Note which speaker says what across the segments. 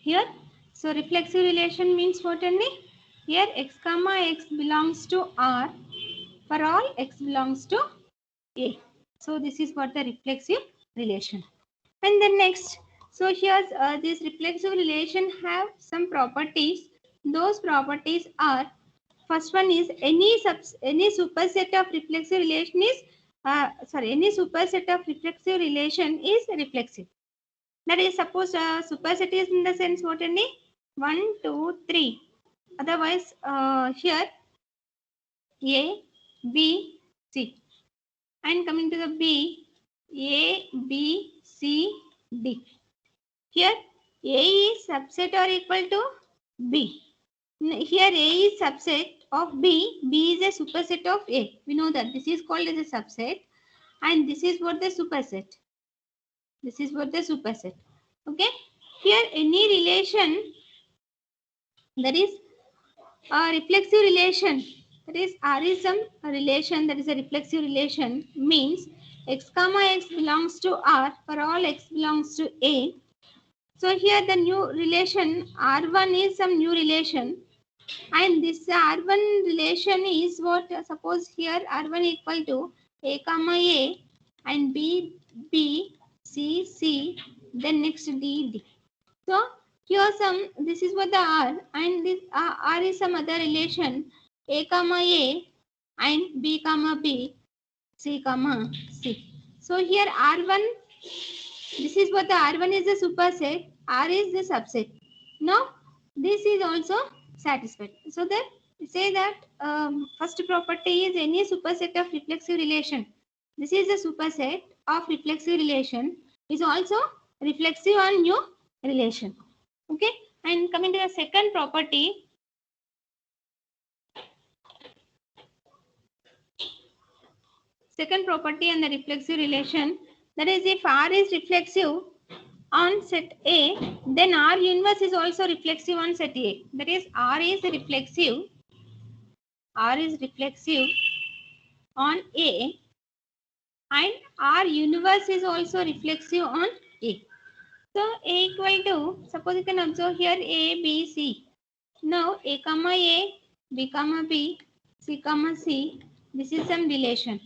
Speaker 1: here. So reflexive relation means what only? Here x comma x belongs to R for all x belongs to A. So this is what the reflexive relation. And then next, so here's this reflexive relation have some properties. Those properties are, first one is any superset of reflexive relation is any superset of reflexive relation is reflexive. That is, suppose superset is in the sense what only 1, 2, 3. Otherwise, here A, B, C. And coming to the B, A, B, C, D. Here A is subset or equal to B. Here A is subset of B. B is a superset of A. We know that this is called as a subset, and this is what the superset. This is what the superset. Okay. Here any relation, that is a reflexive relation, that is R is some relation, that is a reflexive relation, means x comma x belongs to R for all x belongs to A. So here the new relation R1 is some new relation, and this R1 relation is what, suppose here R1 equal to A comma A and B, B, C, C, then next D, D. So here some, this is what the R, and this R is some other relation A comma A and B comma B, C comma C. So here R1, this is what the R1 is the superset, R is the subset. Now this is also satisfied. So that we say that first property is any superset of reflexive relation. This is the superset of reflexive relation is also reflexive on new relation. Okay, and coming to the second property, and the reflexive relation, that is, if R is reflexive on set A, then R inverse is also reflexive on set A. That is, R is reflexive on A, and R universe is also reflexive on A. So A equal to, suppose you can observe here A, B, C. Now A comma A, B comma B, C comma C, this is some relation.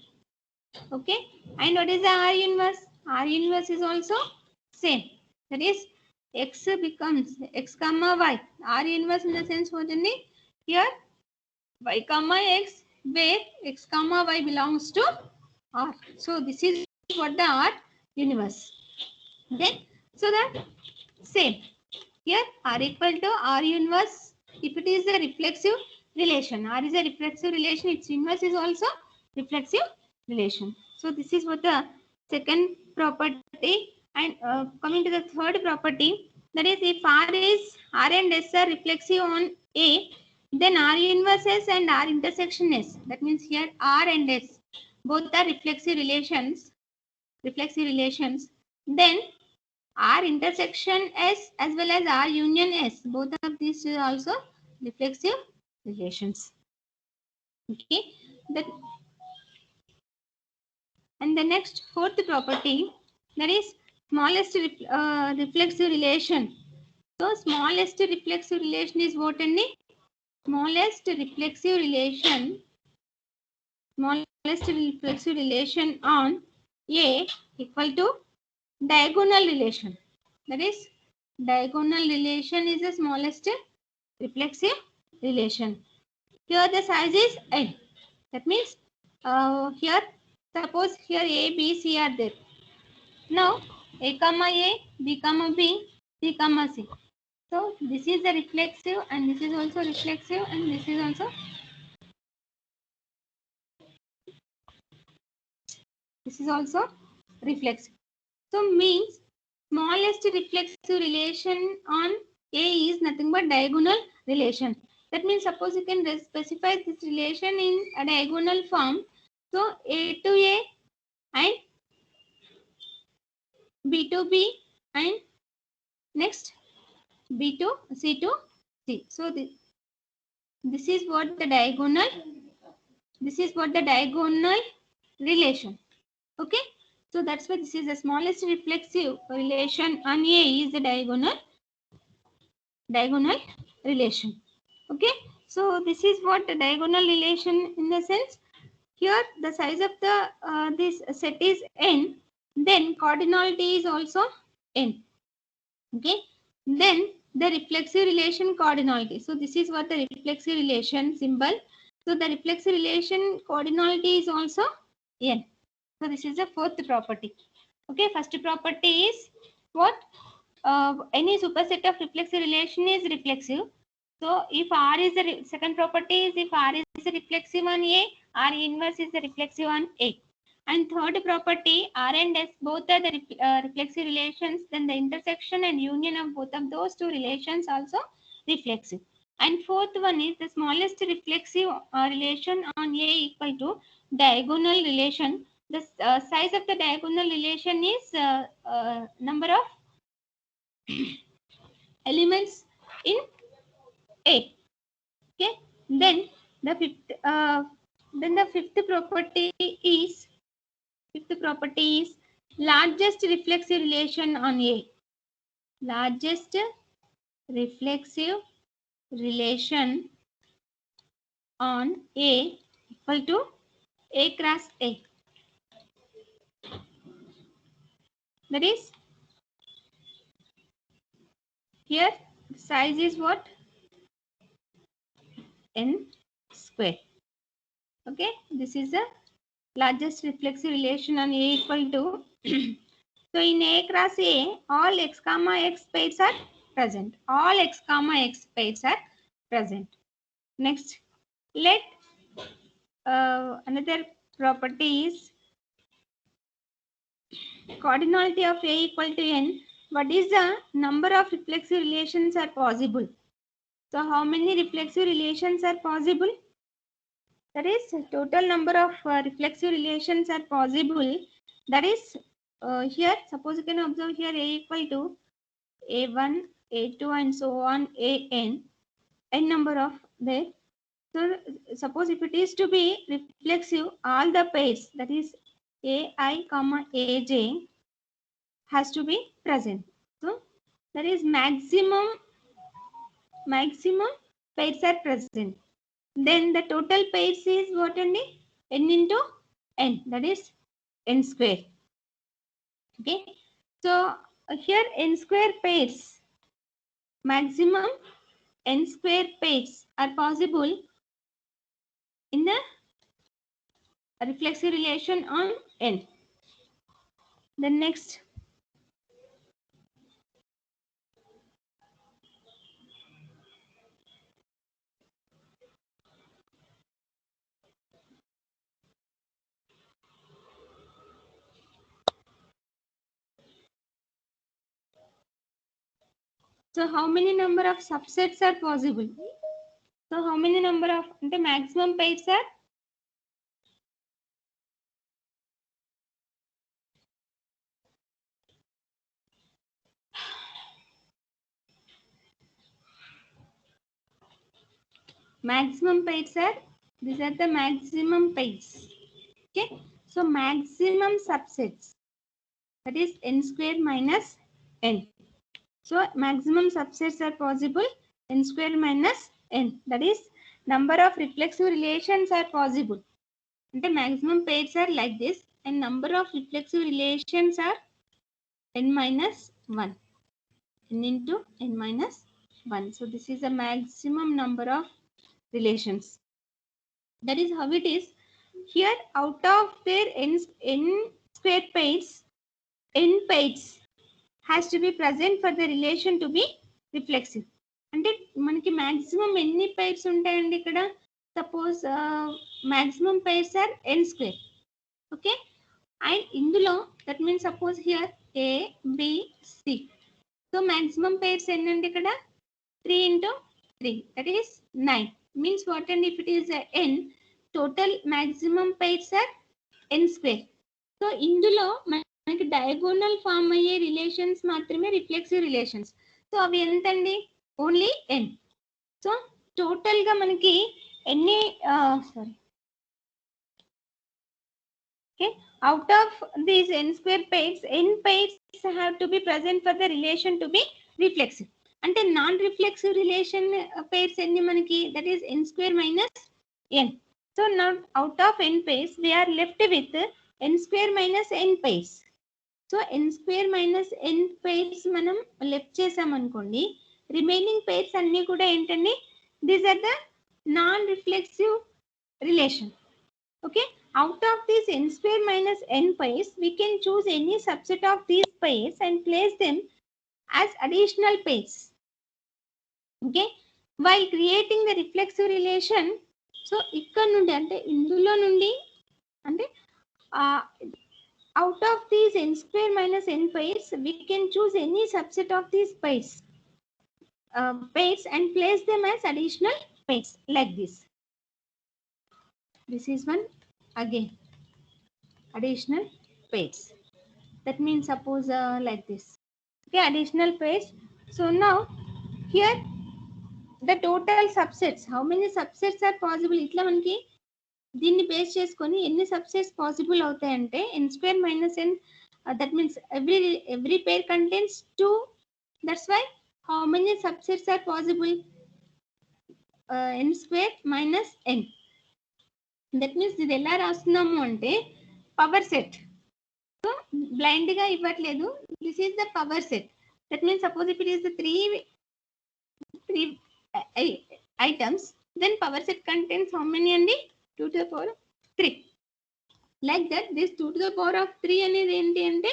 Speaker 1: Okay, and what is the R inverse? R inverse is also same. That is, x becomes x comma y. R inverse in the sense what only? Here y comma x, where x comma y belongs to R. So this is what the R inverse. Then, so that same. Here R equal to R inverse. If it is a reflexive relation, R is a reflexive relation, its inverse is also reflexive relation. So this is what the second property. And coming to the third property, that is, if R and S are reflexive on A, then R inverse S and R intersection S. That means here R and S both are reflexive relations. Then R intersection S as well as R union S, both of these are also reflexive relations. Okay. And the next fourth property, that is smallest reflexive relation. So smallest reflexive relation is what only? Smallest reflexive relation on A equal to diagonal relation. That is, diagonal relation is the smallest reflexive relation. Here the size is n. That means here, suppose here A, B, C are there. Now A comma A, B comma B, C comma C. So this is the reflexive, and this is also reflexive, and this is also reflexive. So means smallest reflexive relation on A is nothing but diagonal relation. That means suppose you can specify this relation in a diagonal form. So A to A and B to B and next B to C to C. So this is what the diagonal. This is what the diagonal relation. Okay. So that's why this is the smallest reflexive relation on A is the diagonal diagonal relation. Okay, so this is what the diagonal relation in the sense. Here the size of the this set is n, then cardinality is also n. Okay, then the reflexive relation cardinality. So this is what the reflexive relation symbol. So the reflexive relation cardinality is also n. So this is the fourth property. Okay, first property is what? Any superset of reflexive relation is reflexive. So if R is the second property is if R is the reflexive on A, R inverse is the reflexive on A. And third property, R and S both are the reflexive relations, then the intersection and union of both of those two relations also reflexive. And fourth one is the smallest reflexive relation on A equal to diagonal relation. The size of the diagonal relation is number of elements in A. Okay. Then the fifth property is largest reflexive relation on A. Largest reflexive relation on A equal to A cross A. That is, here size is what? N square. Okay, this is the largest reflexive relation on A equal to. So in A cross A, all x comma x pairs are present. All x comma x pairs are present. Next, let another property is cardinality of A equal to n. What is the number of reflexive relations are possible? So how many reflexive relations are possible? That is total number of reflexive relations are possible. That is here, suppose you can observe here A equal to A1, A2 and so on, AN, n number of there. So suppose if it is to be reflexive, all the pairs, that is AI comma AJ has to be present. So that is maximum pairs are present. Then the total pairs is what only? N into n, that is n square. Okay, so here n square pairs, maximum n square pairs are possible in the reflexive relation on n. Then next, so how many number of subsets are possible? So how many number of the maximum pairs are? Maximum pairs are, these are the maximum pairs. Okay, so maximum subsets, that is n square minus n. So maximum subsets are possible n square minus n, that is number of reflexive relations are possible. The maximum pairs are like this and number of reflexive relations are n minus 1, n into n minus 1. So this is the maximum number of relations. That is how it is. Here out of their n square pairs, n pairs has to be present for the relation to be reflexive. అంటే మనకి maximum ఎన్ని pairs ఉంటాయండి ఇక్కడ? Suppose maximum pairs are n square. Okay, and ఇందులో that means suppose here A, B, C. So maximum pairs ఎన్నండి ఇక్కడ? 3 into 3, that is 9. Means what? And if it is n, total maximum pairs are n square. So ఇందులో మనకి diagonal form అయ్యే relations మాత్రమే reflexive relations. So అవి ఎంతండి? Only n. So total గా మనకి ఎన్ని sorry okay, out of these n square pairs, n pairs have to be present for the relation to be reflexive. అంటే నాన్ రిఫ్లెక్సివ్ రిలేషన్ pairs ఎన్ని మనకి, that is n square minus n. So now out of n pairs we are left with n square minus n pairs. So n square minus n pairs మనం left చేసాం అనుకోండి, remaining pairs అన్ని కూడా ఏంటండి, these are the non reflexive relation. Okay, out of these n square minus n pairs we can choose any subset of these pairs and place them as additional pairs. Okay, while creating the reflexive relation, so ఇక్కడ నుండి అంటే ఇందులో నుండి అంటే out of these n square minus n pairs we can choose any subset of these pairs and place them as additional pairs like this. This is one again additional pairs. That means suppose like this. Okay, additional pairs. So now here the total subsets, how many subsets are possible, ఇట్లా మనకి దీన్ని base చేసుకొని ఎన్ని subsets possible అవుతాయంటే n square minus n, that means every pair contains 2. That's why how many subsets are possible, n square minus n. That means ఇది ఎలా రాస్తున్నాము అంటే పవర్ సెట్. సో బ్లైండ్ గా ఇవ్వట్లేదు, this is the power set. That means suppose if it is the three items, then power set contains how many అండి, 2 to the power of 3. Like that this 2 to the power of 3 అనేది ఏంటి అంటే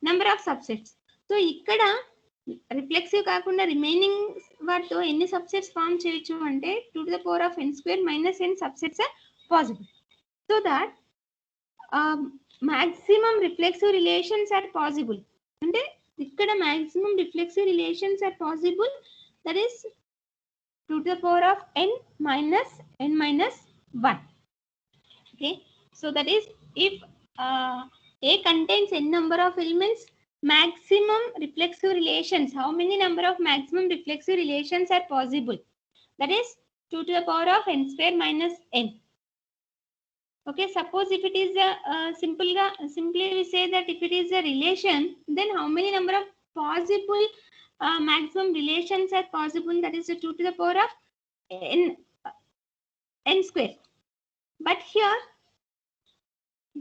Speaker 1: number of subsets. So ఇక్కడ reflexive కాకుండా remaining వాటితో ఎన్ని subsets form చేయొచ్చు అంటే 2 to the power of n square minus n subsets are possible. So that maximum reflexive relations are possible. అంటే ఇక్కడ maximum reflexive relations are possible, that is 2 to the power of n minus 1. Okay, so that is if A contains n number of elements, maximum reflexive relations, how many number of maximum reflexive relations are possible, that is 2 to the power of n square minus n. Okay, suppose if it is simply we say that if it is a relation, then how many number of possible maximum relations are possible, that is 2 to the power of n square. But here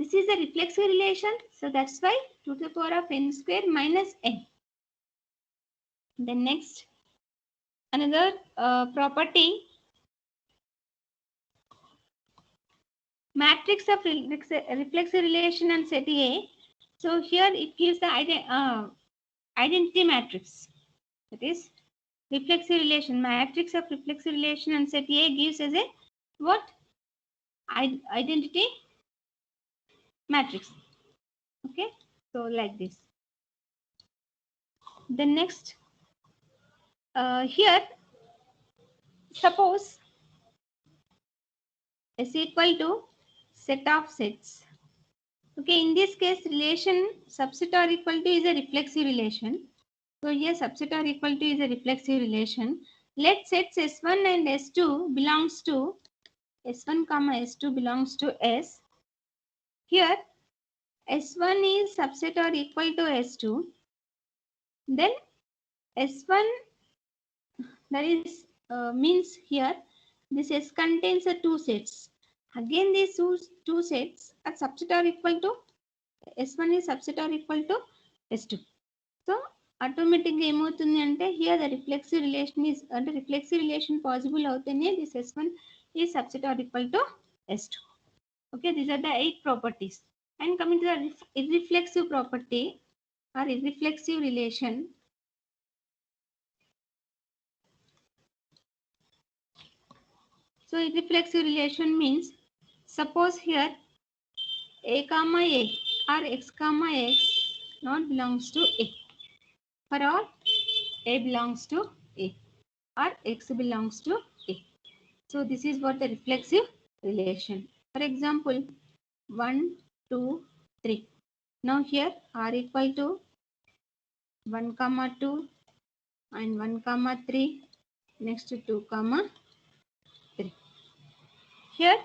Speaker 1: this is a reflexive relation, so that's why 2 to the power of n square minus n. Then next, another property, matrix of reflexive relation and set A. So here it gives the identity matrix, that is reflexive relation, matrix of reflexive relation and set A gives as a what, identity matrix. Okay, so like this. Then next, here suppose is equal to set of sets. Okay, in this case relation subset are equal to is a reflexive relation. So here subset are equal to is a reflexive relation. Let sets S1 and S2 belongs to S1 comma S2 belongs to S. Here S1 is subset or equal to S2. Then S1, that is means here this S contains 2 sets. Again these two sets are subset or equal to S1 is subset or equal to S2. So automatically ఏమవుతుంది అంటే here the reflexive relation is అంటే reflexive relation possible అవుతేనే this S1 is subset or equal to S2. Okay, these are the 8 properties. And coming to the irreflexive property or irreflexive relation. So irreflexive relation means suppose here A comma A or X comma X not belongs to A. For all A belongs to A or X belongs to A. So this is what the reflexive relation. For example, 1, 2, 3. Now here R equal to 1 comma 2 and 1 comma 3, next to 2 comma 3. Here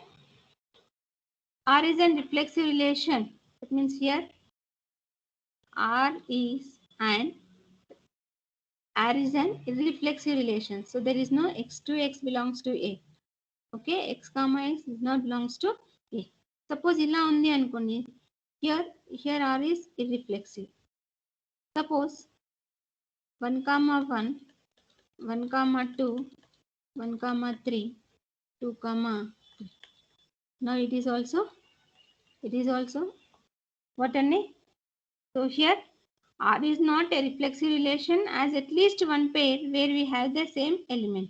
Speaker 1: R is an reflexive relation. That means here R is an R is an irreflexive relation. So there is no x to x belongs to A. Okay, x comma x does not belongs to A. Suppose illa undi anukondi. Here R is irreflexive. Suppose 1 comma 1, 1 comma 2, 1 comma 3, 2 comma 3. Now it is also what any? So here R is not a reflexive relation as at least one pair where we have the same element.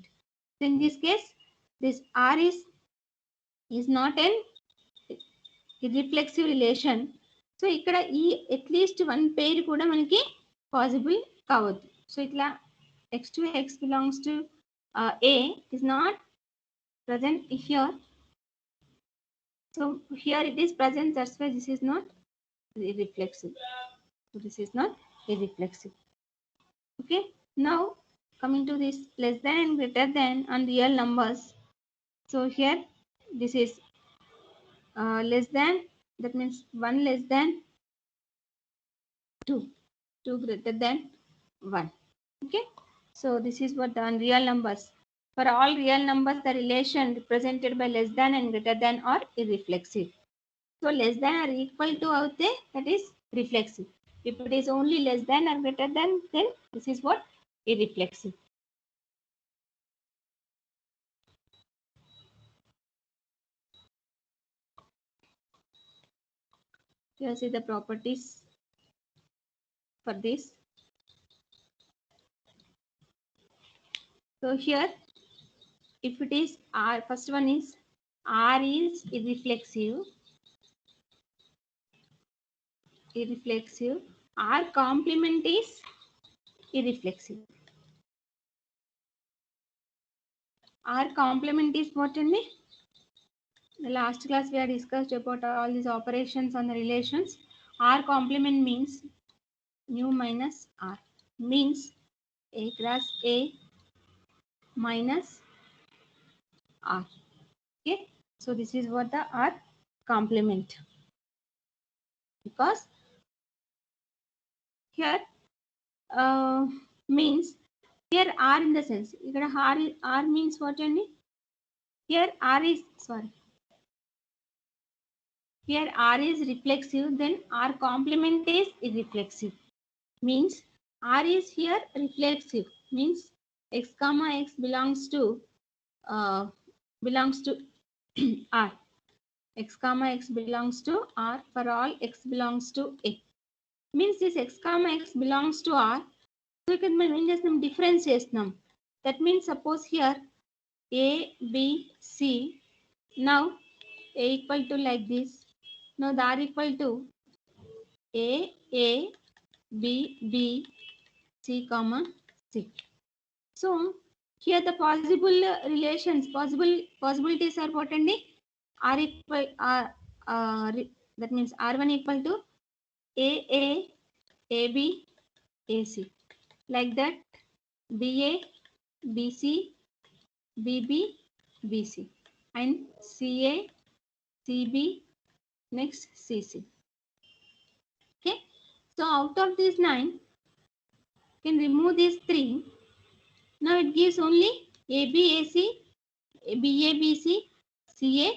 Speaker 1: So in this case, this R is not an irreflexive relation. So ఇక్కడ ఈ at least one pair కూడా మనకి possible కావద్దు. So ఇట్లా x to x belongs to A is not present here. So here it is present, that's why this is not irreflexive. So this is not irreflexive. Okay, now coming to this less than and greater than on real numbers. So here this is less than, that means 1 less than 2, 2 greater than 1. Okay, so this is what the unreal numbers. For all real numbers, the relation represented by less than and greater than are irreflexive. So less than or equal to out there, that is reflexive. If it is only less than or greater than, then this is what irreflexive. Here see the properties for this. So here, if it is R, first one is R is irreflexive. R complement is irreflexive. R complement is what in the last class we had discussed about all these operations on the relations. R complement means nu minus R, means A cross A minus R. Okay, so this is what the R complement, because here means here R in the sense R means what only? Here R is here R is reflexive, then R complement is irreflexive. Means R is here reflexive, means x comma x belongs to R. X comma x belongs to R for all x belongs to A. Means this x comma x belongs to R. So we can just some difference చేస్తున్నాం. That means suppose here A, B, C. Now A equal to like this. Now the R equal to A, B, B, C, comma C. So here the possible relations, possibilities are what and R equal that means R1 equal to AA, AB, AC. Like that, BA, BC, BB, BC, and CA, CB, next CC. Okay, so out of these 9, can remove these 3. Now it gives only AB, AC, BA, BC, CA,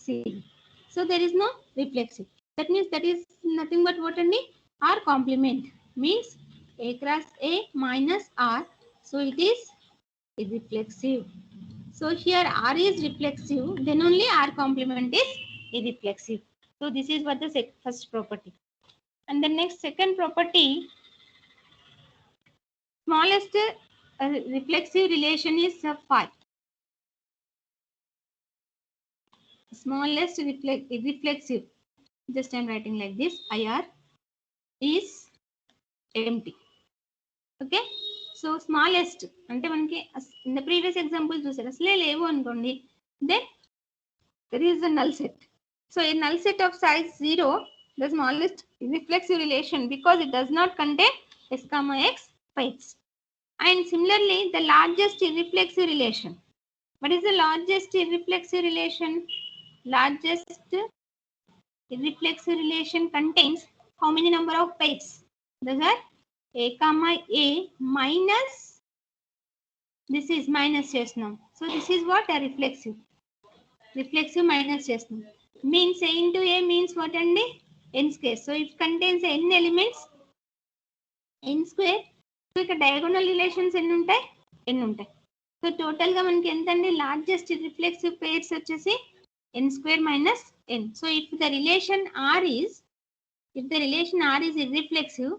Speaker 1: CB. So there is no reflexive. That means that is nothing but what only R complement, means A cross A minus R. So it is irreflexive. So here R is reflexive, then only R complement is irreflexive. So this is what the first property. And the next second property, smallest reflexive relation is 5. Smallest reflexive, just I am writing like this, IR is empty. Okay, so smallest ante manaki in the previous example chusaru asle levu anukondi, then there is a null set. So a null set of size 0, the smallest reflexive relation, because it does not contain x comma x pairs. And similarly the largest irreflexive relation, what is the largest irreflexive relation? Largest irreflexive relation contains how many number of pairs? Those are A comma A minus this is minus చేస్తున్నాం. So this is what a reflexive minus చేస్తున్నాం. Means a into a means what అండి n square. So if contains n elements n square. So ఇక్కడ diagonal relations ఎన్ని ఉంటాయి n ఉంటాయి. So total గా మనకి ఎంత అండి లార్జెస్ట్ రిఫ్లెక్సివ్ పేర్స్ వచ్చేసి n square minus n. So if the relation r is irreflexive,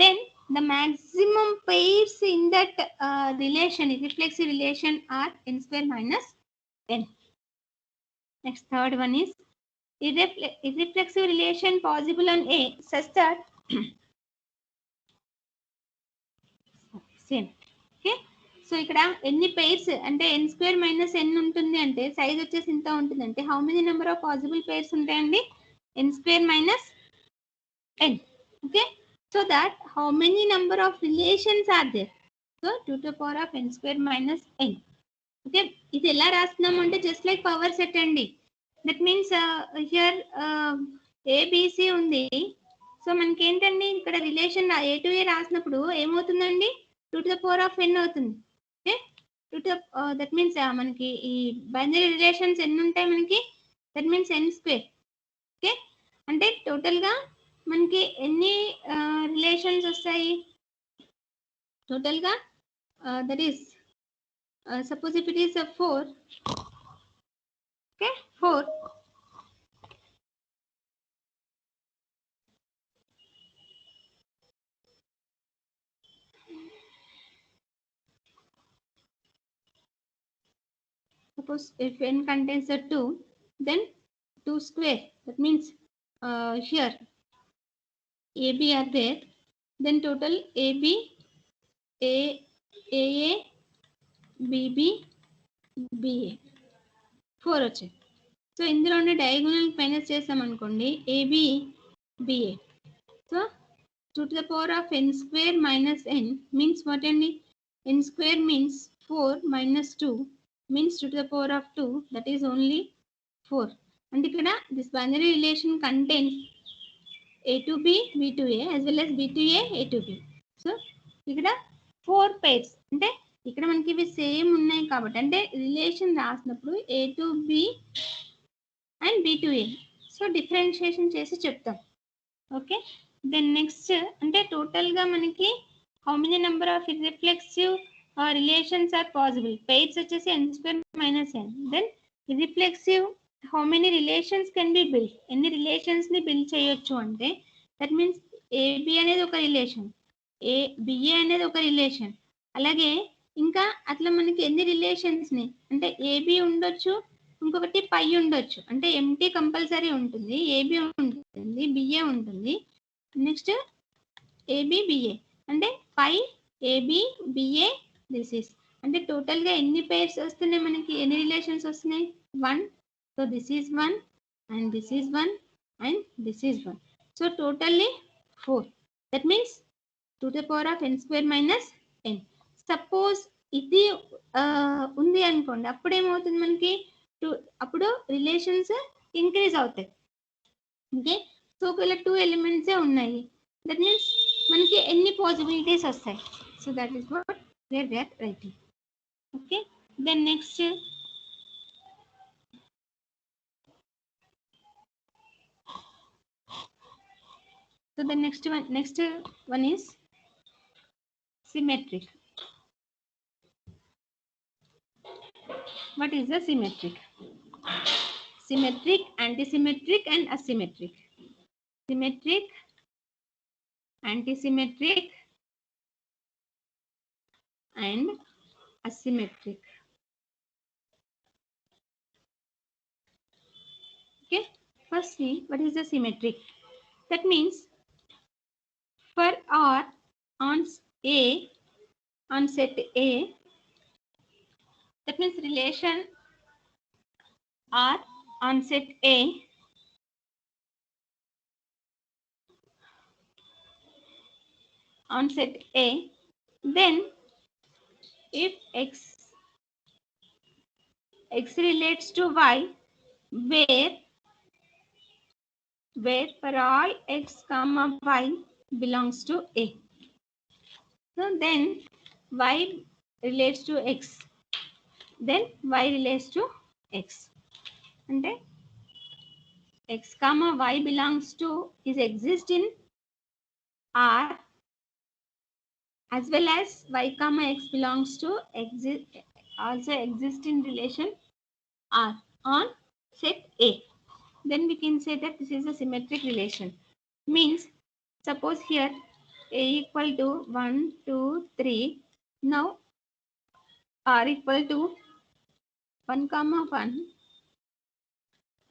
Speaker 1: then the maximum pairs in that reflexive relation are n square minus n. Next, third one is irreflexive relation possible on A such that same. Okay, so ఇక్కడ ఎన్ని pairs అంటే n square minus n ఉంటుంది అంటే size వచ్చేసి ఇంత ఉంటుంది అంటే how many number of possible pairs ఉంటాయండి n square minus n. Okay, so that how many number of relations are there? So 2 to the power of n square minus n. Okay, ఇది ఎలా రాస్తున్నాము అంటే just like power set అండి. That means here ABC ఉంది. So మనకి ఏంటండి ఇక్కడ relation A to ఏ రాసినప్పుడు ఏమవుతుందండి 2 to the power of n అవుతుంది. ఓకే, 2 to దట్ మీన్స్ మనకి ఈ బైనరీ రిలేషన్స్ ఎన్ని ఉంటాయి మనకి that means n square. Okay, అంటే టోటల్గా మనకి ఎన్ని రిలేషన్స్ వస్తాయి టోటల్గా that is suppose if it is a 4, okay, 4. Suppose if n contains a 2, then 2 square. That means here AB are there. Then total AB, AA, BB, BA 4 వచ్చాయి. So ఇందులోనే diagonal minus చేసామనుకోండి AB, BA. So 2 to the power of n square minus n means what అండి n square means 4 minus 2 means 2 to the power of 2, that is only 4. And ఇక్కడ this binary relation contains a to b, b to a as well as b to a to b. So ఇక్కడ 4 pairs అంటే ఇక్కడ మనకి ఇవి same ఉన్నాయి కాబట్టి అంటే relation రాసినప్పుడు a to b and b to a. So differentiation చేసి చెప్తాం. ఓకే, దెన్ నెక్స్ట్ అంటే టోటల్గా మనకి how many number of irreflexive relations are possible pairs వచ్చేసి n square minus n. Then irreflexive how many relations can be build, ఎన్ని రిలేషన్స్ని build చేయొచ్చు అంటే దట్ మీన్స్ ఏబి అనేది ఒక రిలేషన్, బిఏ అనేది ఒక రిలేషన్, అలాగే ఇంకా అట్లా మనకి ఎన్ని రిలేషన్స్ని అంటే ఏబి ఉండొచ్చు, ఇంకొకటి పై ఉండొచ్చు, అంటే ఎంటీ కంపల్సరీ ఉంటుంది, ఏబి ఉంటుంది, బిఏ ఉంటుంది, నెక్స్ట్ ఏబి బిఏ అంటే పై ఏబి బిఏ దిస్ ఈస్ అంటే టోటల్గా ఎన్ని పేర్స్ వస్తున్నాయి మనకి ఎన్ని రిలేషన్స్ వస్తున్నాయి 1. So this is 1 and this is 1 and this is 1. So totally 4. That means 2 to the power of n square minus n. Suppose ఇది ఉంది అనుకోండి అప్పుడు ఏమవుతుంది మనకి అప్పుడు రిలేషన్స్ ఇంక్రీజ్ అవుతాయి. ఓకే, సో ఒకవేళ 2 ఎలిమెంట్సే ఉన్నాయి దట్ మీన్స్ మనకి ఎన్ని పాసిబిలిటీస్ వస్తాయి. So that is what where we are writing. Okay, then next so the next one is symmetric. What is the symmetric? Symmetric, antisymmetric and asymmetric. Symmetric, antisymmetric and asymmetric. Okay, firstly, what is the symmetric? That means for R on A, on set A, that means relation R on set A on set A, then if x relates to y, where for all x comma y belongs to A. So then y relates to x, then y relates to x. And x comma y belongs to is exist in R, as well as y comma x belongs to exist, also exist in relation R on set A. Then we can say that this is a symmetric relation. Means, suppose here A equal to 1, 2, 3. Now R equal to 1 comma 1,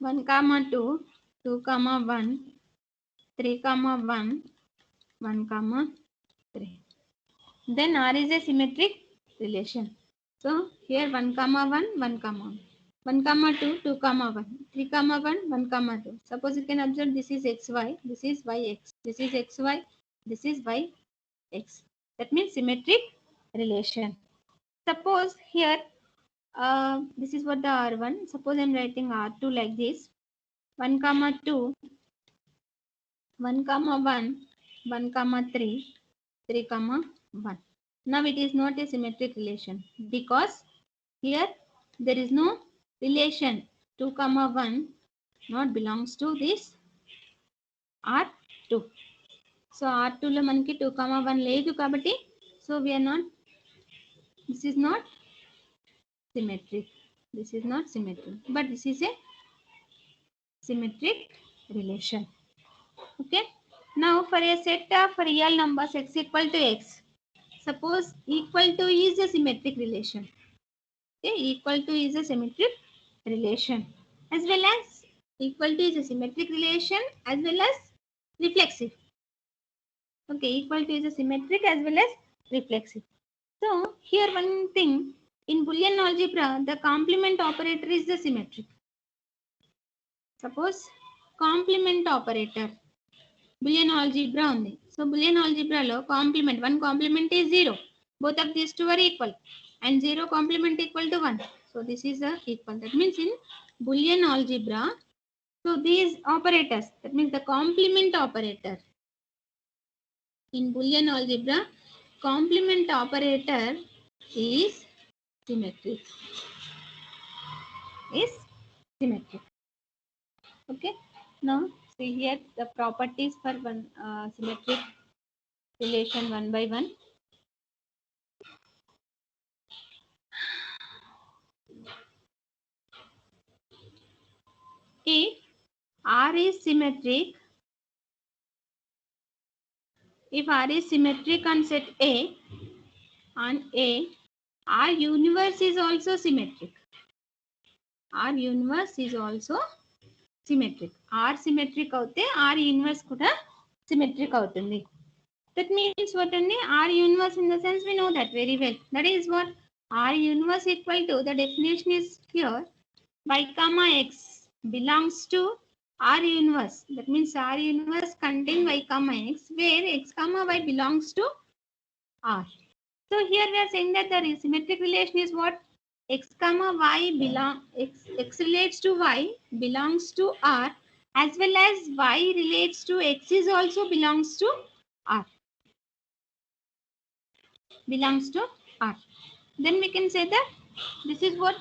Speaker 1: 1 comma 2, 2 comma 1, 3 comma 1, 1 comma 3. Then R is a symmetric relation. So here 1 comma 1, 1 comma 1. 1 comma 2, 2 comma 1, 3 comma 1, 1 comma 2. Suppose you can observe this is xy, this is yx, this is xy, this is yx. That means symmetric relation. Suppose here, this is what the R1. Suppose I am writing R2 like this. 1 comma 2, 1 comma 1, 1 comma 3, 3 comma 1. Now it is not a symmetric relation because here there is no relation. 2 comma 1 not belongs to this R2. So R2 లో మనకి 2 comma 1 లేదు కాబట్టి, so we are not, this is not symmetric. This is not symmetric, but this is a symmetric relation. Okay. Now for a set of real numbers x equal to x, suppose equal to is a symmetric relation. Okay, equal to is a symmetric relation, as well as equal to is a symmetric relation as well as reflexive. Okay, equal to is a symmetric as well as reflexive. So here one thing, in Boolean algebra the complement operator is the symmetric. Suppose complement operator Boolean algebra undi. So Boolean algebra lo complement, one complement is 0. Both of these two are equal, and 0 complement equal to 1. So this is a equal. That means in Boolean algebra, so these operators, that means the complement operator. In Boolean algebra, complement operator is symmetric. Is symmetric. Okay. Now see here the properties for one symmetric relation one by one. If R is symmetric, if R is symmetric on set A, R universe is also symmetric. R universe is also symmetric. R symmetric avute R inverse kuda symmetric avutundi. That means what only R universe, in the sense we know that very well. That is what R universe equal to, the definition is here, y comma x belongs to R inverse. That means R inverse contain y comma x, where x comma y belongs to R. So here we are saying that the symmetric relation is what? X comma y x relates to y belongs to R, as well as y relates to x is also belongs to R. Belongs to R. Then we can say that this is what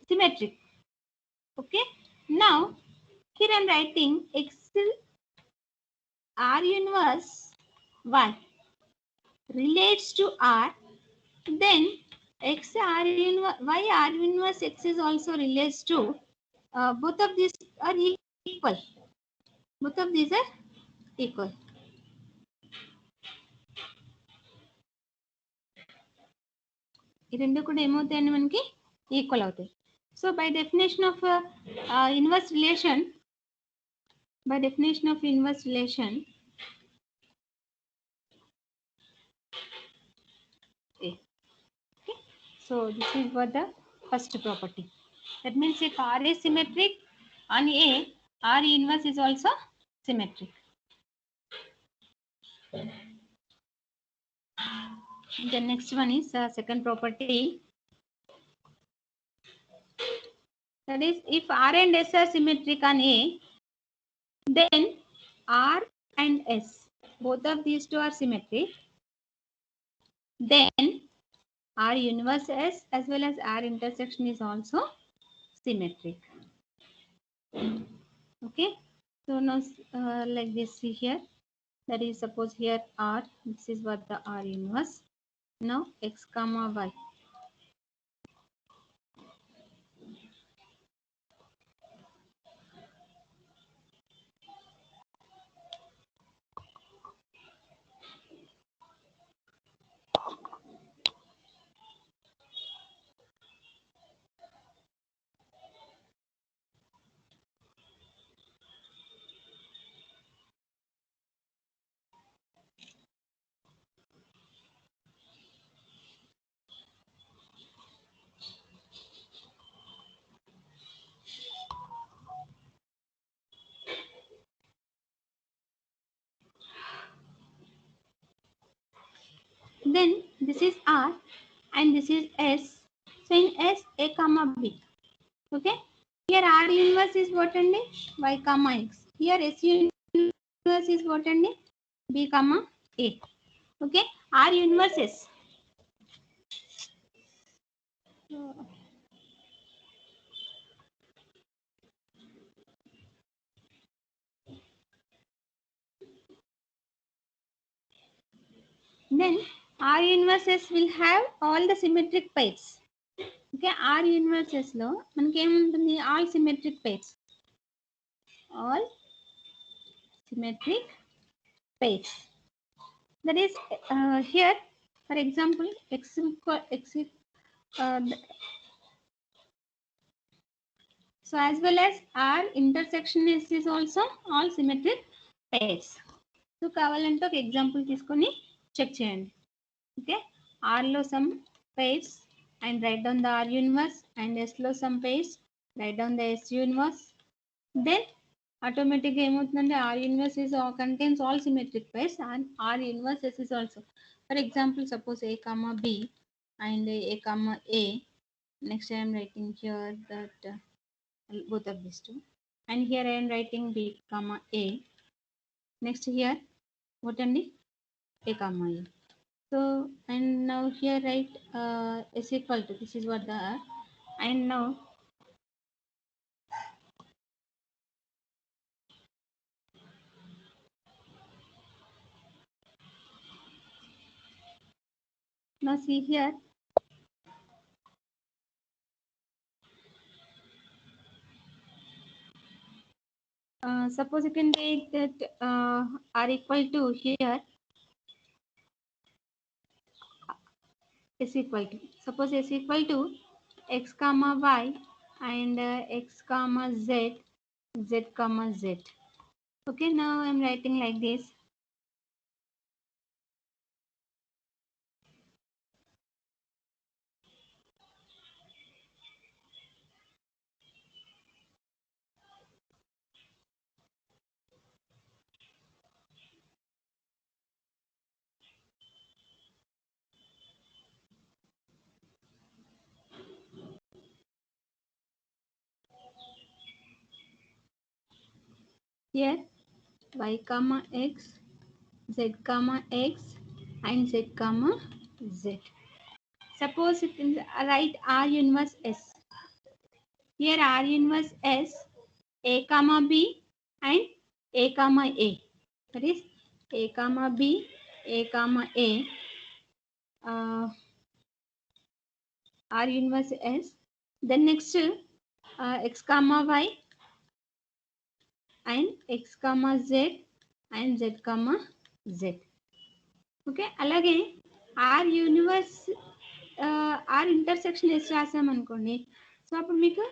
Speaker 1: symmetric. Okay. Now here I am writing x R inverse y relates to R, then x R inverse y R inverse x is also relates to, both of these are equal. Both of these are equal. ఈ రెండు కూడా ఏమవుతాయండి మనకి equal అవుతాయి. So by definition of inverse relation, okay. So this is what the first property. That means if R is symmetric on A, R inverse is also symmetric. The next one is second property. That is, if R and S are symmetric on A, then R and S, both of these two are symmetric. then R inverse S as well as R intersection is also symmetric. Okay, so now like this, see here, that is suppose here R, this is what the R inverse. Now X comma Y. Then this is R and this is S. So in S, A comma B. Okay. Here R inverse is what and Y comma X. Here S inverse is what and B comma A. Okay. R inverse S. Then R inverse S will have all the symmetric pairs. Okay. R inverse S లో మనకి ఏముంటుంది? All symmetric pairs. All symmetric pairs. That is here, for example, so as well as R intersection is also all symmetric pairs. So కావాలంటే ఒక example తీసుకొని check చేయండి. Okay, R లో some pairs and write down the R inverse, and S లో some pairs, write down the S inverse. Then automatically ఏమవుతుందంటే R inverse is contains all symmetric pairs and R inverse S is also. For example, suppose A comma B and A comma A. Next I am writing here that both of these two, and here I am writing B comma A. Next here what and A comma A. So and now here write is equal to, this is what the R, and now see here, suppose you can take that R equal to, here is equal to, suppose is equal to X comma Y and X comma Z, Z comma Z. Okay, now I am writing like this. Here Y comma X, Z comma X and Z comma Z. Suppose you can write R inverse S. Here R inverse S, A comma B and A comma A. That is A comma B, A comma A. R inverse S. Then next X comma Y and X comma Z and Z comma Z. Okay, అలాగే R universe R intersection S రాసామనుకోండి. So అప్పుడు మీకు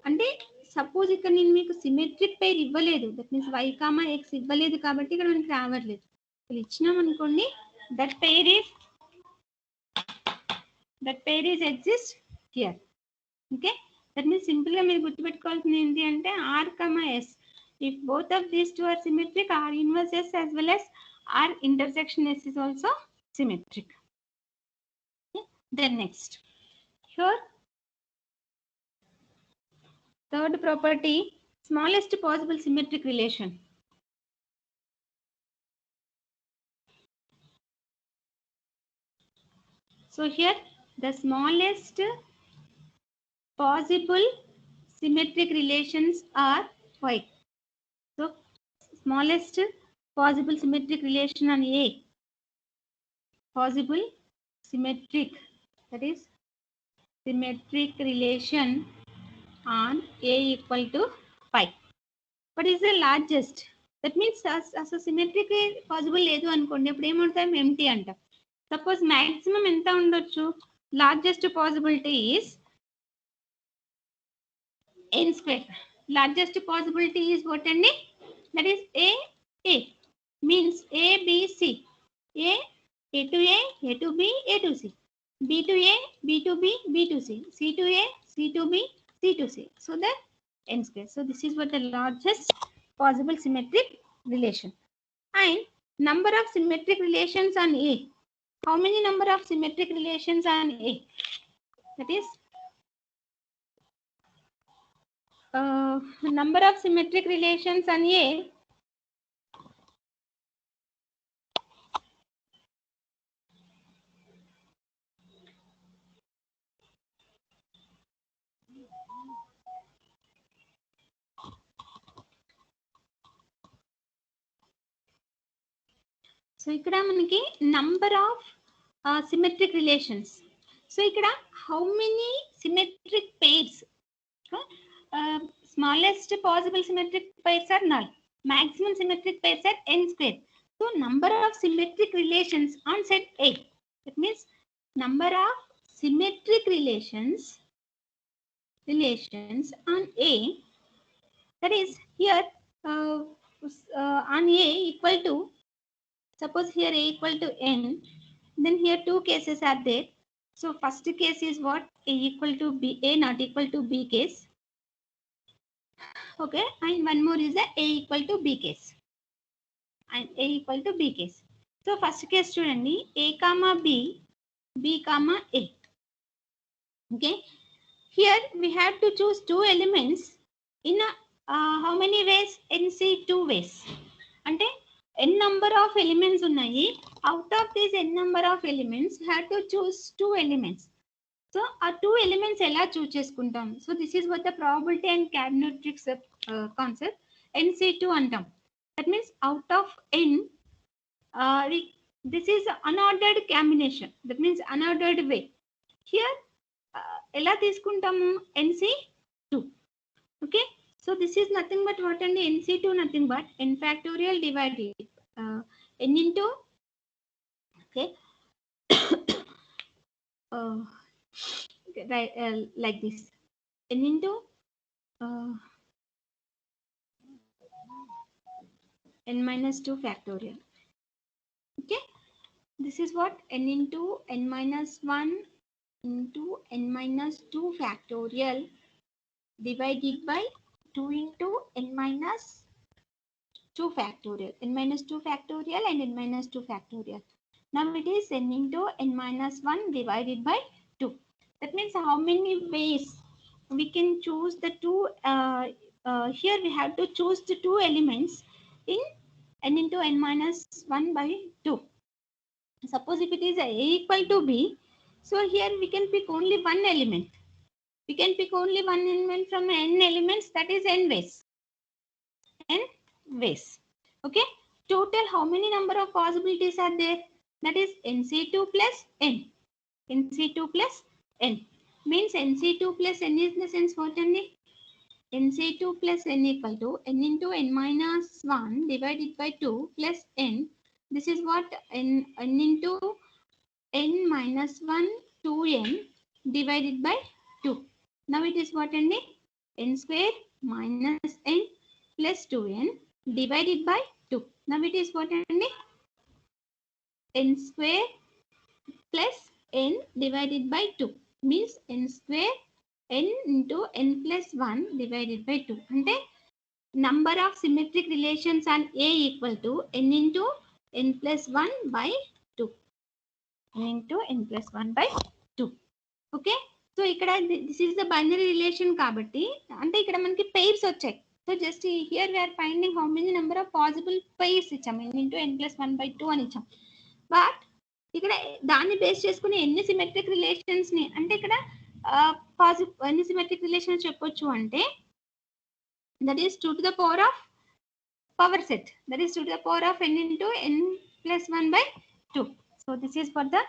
Speaker 1: అంటే suppose ఇక్కడ నేను మీకు symmetric pair ఇవ్వలేదు, that means Y comma X ఇవ్వలేదు కాబట్టి ఇక్కడ మనకి రావట్లేదు. ఇక్కడ ఇచ్చినామనుకోండి, that pair is exist here. Okay, that means సింపుల్గా మీరు గుర్తుపెట్టుకోవాల్సింది ఏంటి అంటే R comma S, if both of these two are symmetric, R inverse S as well as R intersection S is also symmetric. Okay. Then next, here third property, smallest possible symmetric relation. So here the smallest possible symmetric relations are y. So smallest possible symmetric relation on A, possible symmetric, that is symmetric relation on A equal to pi. What is the largest? That means as a symmetric possible లేదు అనుకోండి అప్పుడు ఏమవుతాం empty అంట. Suppose maximum ఎంత ఉండొచ్చు? Largest possibility is n square. Largest possibility is what అండి? That is A means A, B, C. A to A to B, A to C. B to A, B to B, B to C. C to A, C to B, C to C. So that n square. So this is what the largest possible symmetric relation. And number of symmetric relations on A. How many number of symmetric relations on A? That is number of symmetric relations on A. So ikkada manaki number of symmetric relations. So ikkada how many symmetric pairs? Smallest possible symmetric pairs are null. Maximum symmetric pairs are n square. So number of symmetric relations on set A. That means number of symmetric relations on A. That is here on A equal to, suppose here A equal to n, then here two cases are there. So first case is what? A equal to B, A not equal to B case. Okay, and one more is the A equal to B case. And A equal to B case. So first case student, A comma B, B comma A. Okay, here we have to choose two elements in how many ways? NC two ways. Ante n number of elements ఉన్నాయి. Out of these n number of elements, have to choose two elements. So ఆ two elements ఎలా choose చేసుకుంటాం? So this is what the probability and Cabin-Tricks concept NC2 అంటాం. That means out of n, this is unordered combination. That means unordered way. Here ఎలా తీసుకుంటాము? NC2. Okay. So this is nothing but what and NC2 nothing but n factorial divided n into, okay, right, like this, n into n minus 2 factorial. Okay, this is what n into n minus 1 into n minus 2 factorial divided by 2 into n minus 2 factorial, n minus 2 factorial and n minus 2 factorial. Now it is n into n minus 1 divided by 2. That means how many ways we can choose the two, here we have to choose the two elements in n into n minus 1 by 2. Suppose if it is A equal to B, so here we can pick only one element. We can pick only one element from n elements, that is n ways. N ways. Okay, total how many number of possibilities are there? That is NC2 plus n. NC2 plus n means NC2 plus n is the sense what only? NC2 plus n equal to n into n minus 1 divided by 2 plus n. This is what? N into n minus 1 2n divided by 2. Now it is what only? N square minus n plus 2n divided by 2. Now it is what only? N square plus n divided by 2 means n square n into n plus 1 divided by 2. Ante number of symmetric relations on A equal to n into n plus 1 by 2. N into n plus 1 by 2. Okay, so ikkada this is the binary relation kabatti ante ikkada manaki pairs వచ్చాయి. So just here we are finding how many number of possible pairs ఇచ్చాం, n into n plus 1 by 2 అని ఇచ్చాం. But ఇక్కడ దాన్ని base చేసుకుని ఎన్ని symmetric relations ని అంటే ఇక్కడ ఎన్ని సిమెట్రిక్ రిలేషన్స్ చెప్పొచ్చు అంటే that is 2 to the power of power set, that is 2 to the power of n into n plus 1 by 2. So this is for the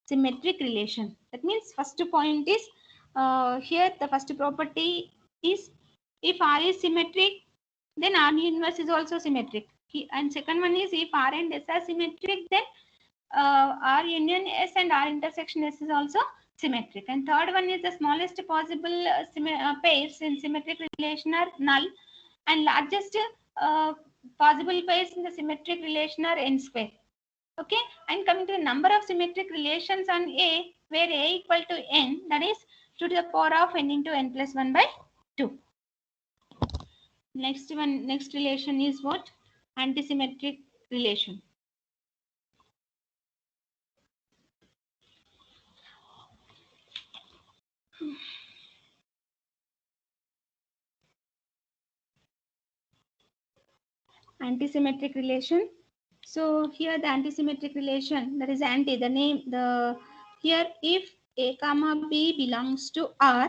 Speaker 1: symmetric relation. That means first point is here the first property is if R is symmetric then R inverse is also symmetric, and second one is if R and S are symmetric then R union S and R intersection S is also symmetric, and third one is the smallest possible pairs in symmetric relation are null, and largest possible pairs in the symmetric relation are n square. Okay, and coming to the number of symmetric relations on A, where A equal to n, that is 2 to the power of n into n plus 1 by 2. Next relation is what? Antisymmetric relation. Antisymmetric relation. So here the antisymmetric relation, that is anti, the name, the here if A comma B belongs to R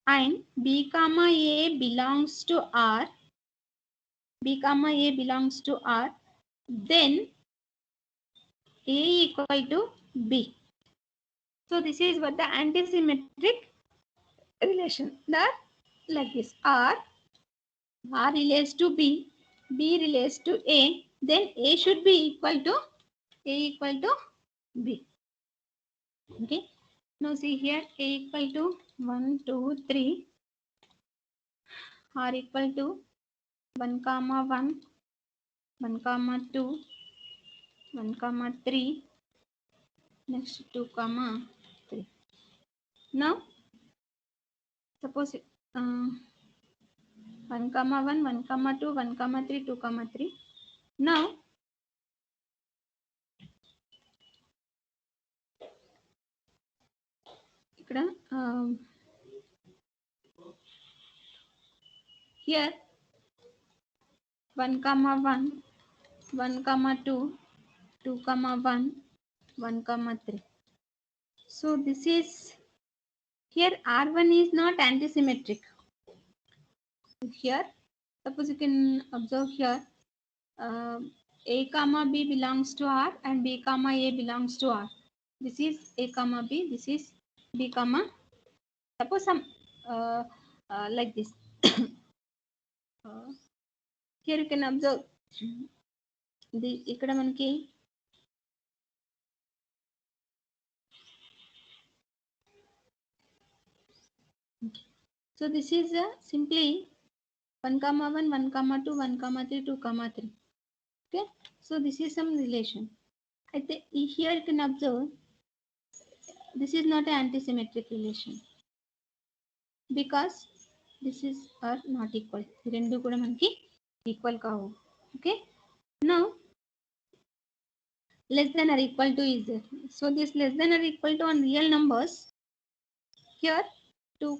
Speaker 1: and B comma A belongs to R, B comma A belongs to R, then A equal to B. So this is what the antisymmetric relation. That like this, R relates to B relates to A, then A should be equal to B. Okay. Now see here, A equal to 1, 2, 3, R equal to 1, 1, 1, 2, 1, 3, next 2, 3. Now suppose 1, 1, 1, 2, 1, 3, 2, 3. Now ఇక్కడ here 1, 1, 1, 2, 2, 1, 1, 3. So this is here R1 is not antisymmetric. Here suppose you can observe here A comma B belongs to R and B comma A belongs to R. This is A comma B, this is B comma. Suppose some like this. Here you can observe the ఇక్కడ మనకి so this is simply 1, 1, 1, 2, 1, 3, 2, 3. Okay, so this is some relation. I think here you can observe this is not an antisymmetric relation because this is are not equal. రెండు కూడా మనకి equal కావు. Okay, now less than or equal to is there. So this less than or equal to on real numbers. Here 2,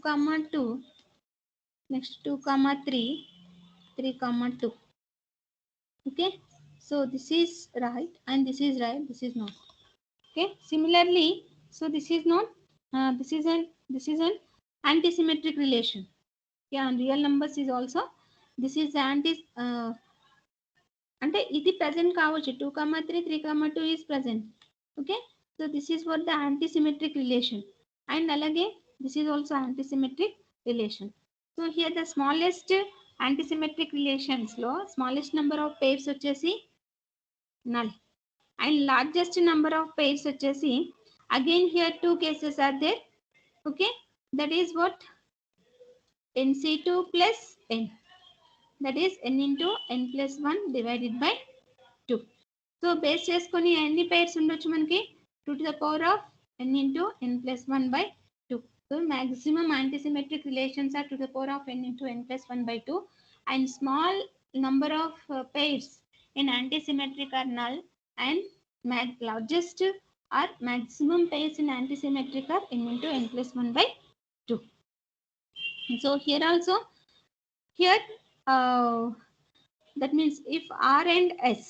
Speaker 1: 2, next 2, 3, 3, 2. Okay, so this is right and this is right, this is not. Okay, similarly, so this is not this is an antisymmetric relation. Yeah, and real numbers is also this is anti అంటే ఇది present కావచ్చు 2, 3, 3, 2 is present. Okay, so this is what the antisymmetric relation, and అలాగే this is also antisymmetric relation. So here the smallest antisymmetric relations లో smallest number of pairs వచ్చేసి null and largest number of pairs వచ్చేసి again here two cases are there. Okay, that is what nc2 plus n, that is n into n plus 1 divided by 2. So base చేసుకొని ఎన్ని pairs ఉండొచ్చు మనకి 2 to the power of n into n plus 1 by 2. So maximum antisymmetric relations are 2 to the power of n into n plus 1 by 2, and small number of pairs in antisymmetric are null, and largest or maximum pairs in antisymmetric are n into n plus 1 by 2. So here also, here that means if R and S,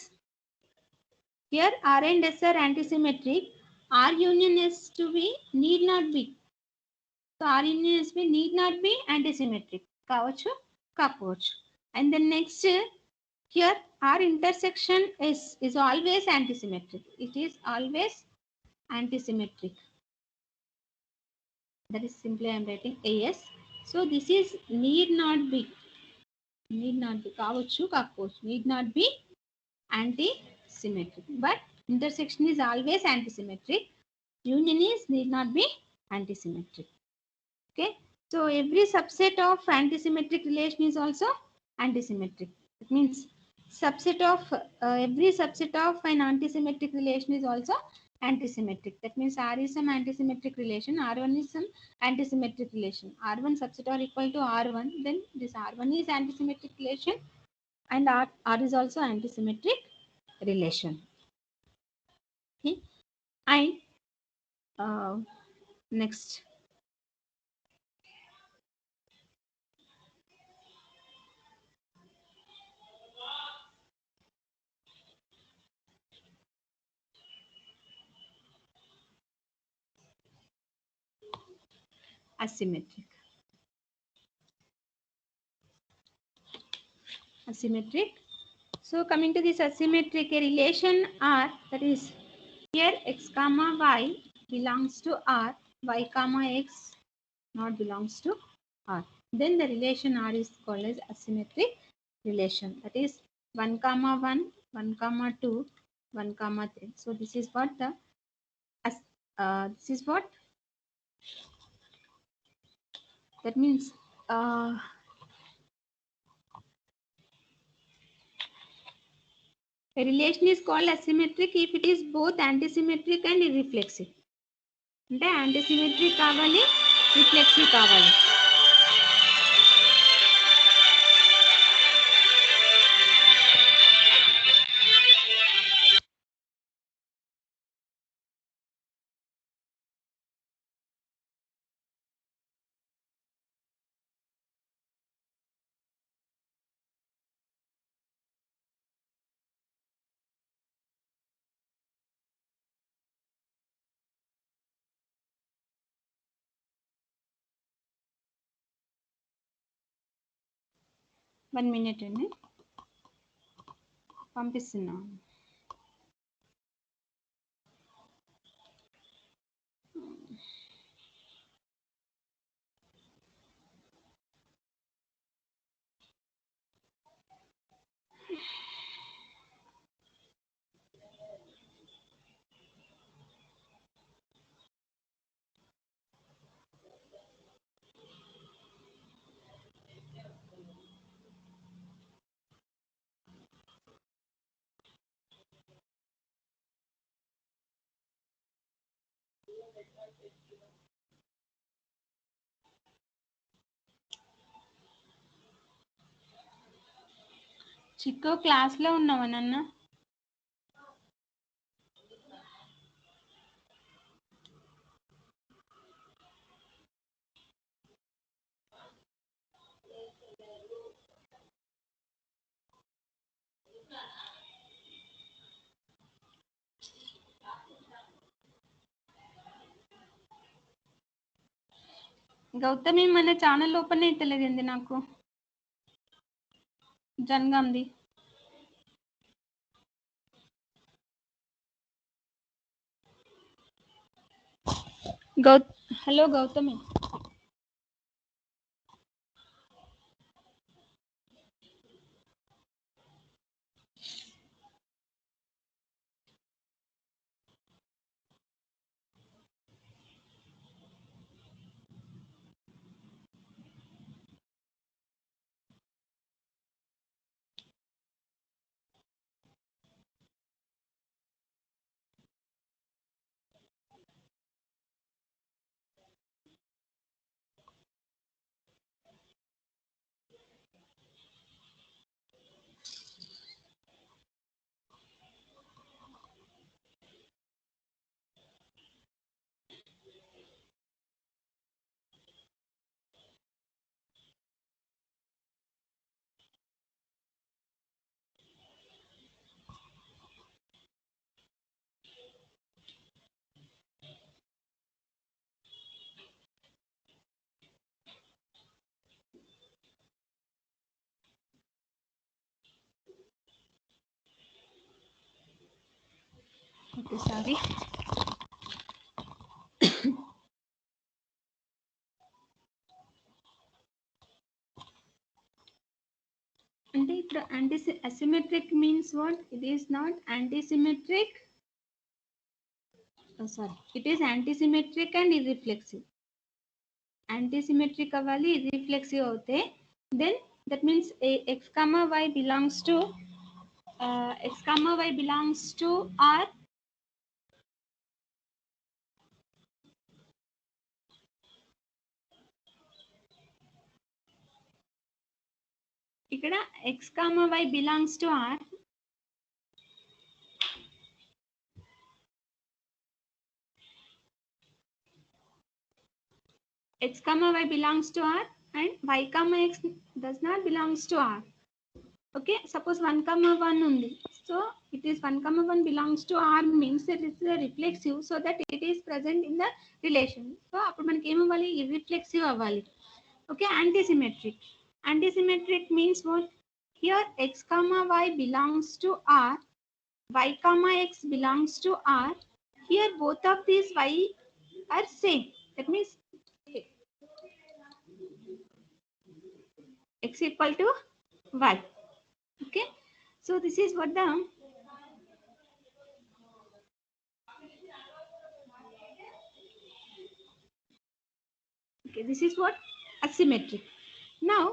Speaker 1: Here R and S are antisymmetric. R union S to be need not be. So R union S be need not be antisymmetric. Kavachu, kapoch. And then next here R intersection S is always antisymmetric. It is always antisymmetric. That is simply I am writing AS. So this is need not be. Need not be. Kavachu, kapoch. Need not be anti-symmetric, but intersection is always anti-symmetric. Union is need not be anti-symmetric. Okay, so every subset of anti-symmetric relation is also anti-symmetric. It means subset of every subset of an anti-symmetric relation is also anti-symmetric. That means R is some anti-symmetric relation, R1 is some anti-symmetric relation. R1 subset are equal to R1, then this R1 is anti-symmetric relation and R is also anti-symmetric relation. Okay, and next asymmetric. Asymmetric. So coming to this asymmetric, a relation R, that is here x comma y belongs to R, y comma x not belongs to R. Then the relation R is called as asymmetric relation. That is 1 comma 1, 1 comma 2, 1 comma 3. So this is what the this is what that means. A relation is called asymmetric if it is both antisymmetric and irreflexive. అంటే యాంటీసిమెట్రిక్ కావాలి, reflexive కావాలి. One minute అండి, పంపిస్తున్నాను. చిక్కో క్లాస్లో ఉన్నావా నాన్న? గౌతమి మన channel open అవుతలేదండి నాకు, జనగాంది. హలో గౌతమి. Okay, sorry. అంటే ఇక్కడ asymmetric means what? It is not antisymmetric. Oh, sorry. It is antisymmetric and irreflexive. Antisymmetric అవ్వాలి, irreflexive అవుతే then that means x comma y belongs to x comma y belongs to R. ఇక్కడ x comma y belongs to R. X comma y belongs to R and y comma x does not belongs to R. Okay, suppose 1 comma 1 undi, so it is 1 comma 1 belongs to R means that it is a reflexive, so that it is present in the relation. So appudu manaki em avvali, irreflexive avvali. Okay, antisymmetric means what? Here x comma y belongs to R, y comma x belongs to R. Here both of these y are same. That means x equal to y. Okay, so this is what the this is what asymmetric. Now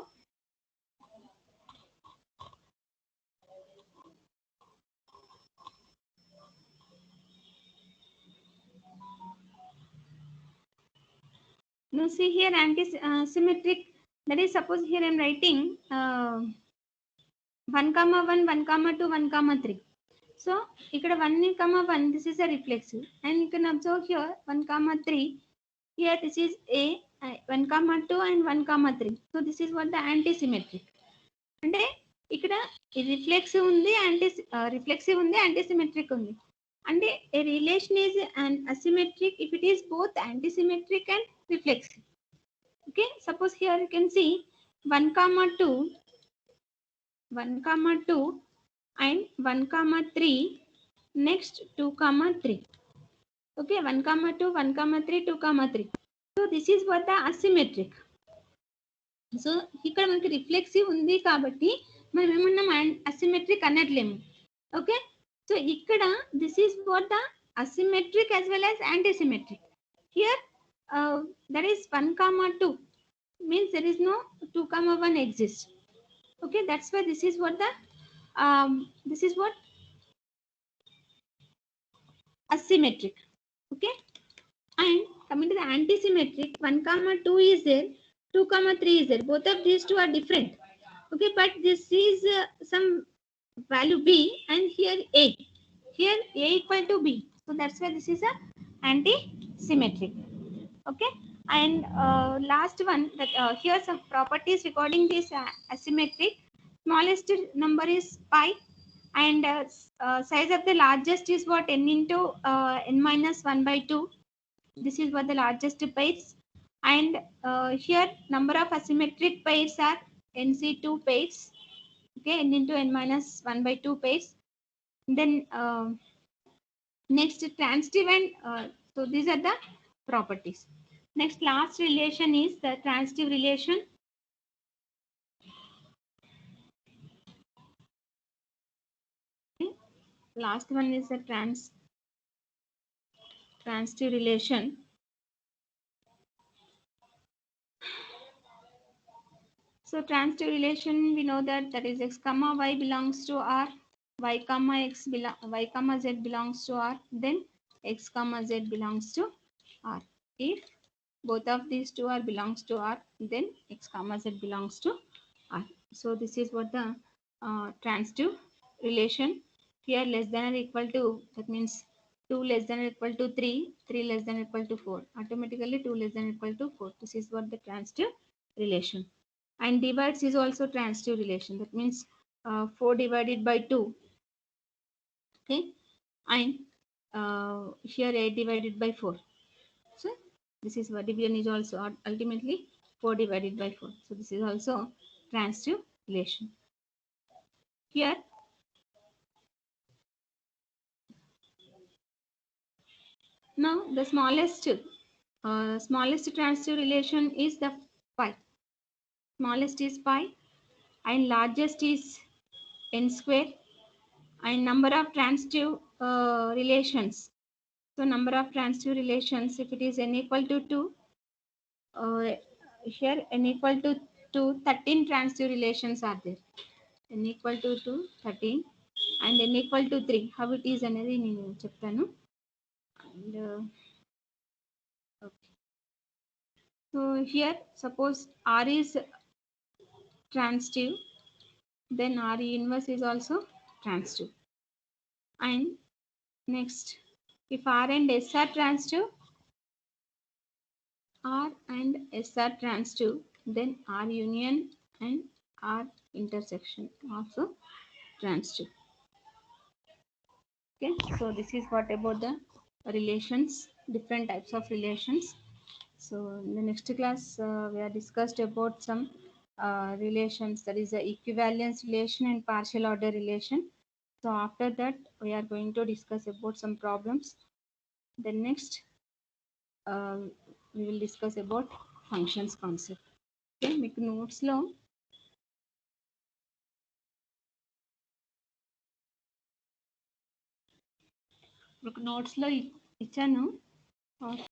Speaker 1: see here anti-symmetric, that is suppose here I am writing 1 comma 1 1 comma 2 1 comma 3. So ikkada 1 comma 1 this is a reflexive, and you can observe here 1 comma 3, here this is a 1 comma 2 and 1 comma 3. So this is what the anti-symmetric. అంటే ఇక్కడ reflexive ఉంది, reflexive ఉంది, యాంటీసిమెట్రిక్ ఉంది. అంటే a relation is an asymmetric if it is both antisymmetric and reflexive. Okay, suppose here you can see 1 comma 2 and 1 comma 3, next 2 comma 3. Okay, 1 comma 2 1 comma 3 2 comma 3. So this is what the asymmetric. So ఇక్కడ మనకి reflexive ఉంది కాబట్టి మనం ఏమన్నాం, asymmetric అనట్లేము. Okay, so ఇక్కడ this is what the asymmetric as well as antisymmetric. Here that is 1 comma 2 means there is no 2 comma 1 exists. Okay, that's why this is what the asymmetric. Okay, and coming to the antisymmetric, 1 comma 2 is there, 2 comma 3 is there, both of these two are different. Okay, but this is some value b and here a equal to b, so that's why this is a anti-symmetric. Okay, and last one, that here some properties regarding this asymmetric. Smallest number is pi, and size of the largest is what, n into n minus 1 by 2. This is what the largest pairs, and here number of asymmetric pairs are nc2 pairs. Okay, n into n minus 1 by 2 pairs. Then next transitive, and so these are the properties. Next, last relation is the transitive relation. Okay. Last one is the transitive relation. So transitive relation, we know that is x comma y belongs to R, y comma z belongs to R, then x comma z belongs to R. If both of these two are belongs to R, then x comma z belongs to R. So this is what the transitive relation. Here less than or equal to, that means 2 less than or equal to 3, 3 less than or equal to 4, automatically 2 less than or equal to 4. This is what the transitive relation. And divides is also transitive relation, that means 4 divided by 2. Okay, and here 8 divided by 4. So this is what division is also ultimately 4 divided by 4. So this is also transitive relation. Here Now the smallest transitive relation is the pi. Smallest is pi and largest is n square, and number of transitive relations. So number of transitive relations, if it is n equal to 2, here n equal to 2, 13 transitive relations are there. n equal to 2, 13, and n equal to 3. How it is అనేది నేను చెప్తాను. And okay. So here suppose R is transitive, then R inverse is also transitive. And next, if R and S are transitive, then R union and R intersection also transitive. Okay, so this is what about the relations, different types of relations. So in the next class, we are discussed about some relations, that is the equivalence relation and partial order relation. So after that, we are going to discuss about some problems. Then next, we will discuss about functions concept. Okay, మీకు నోట్స్లో ఇచ్చాను.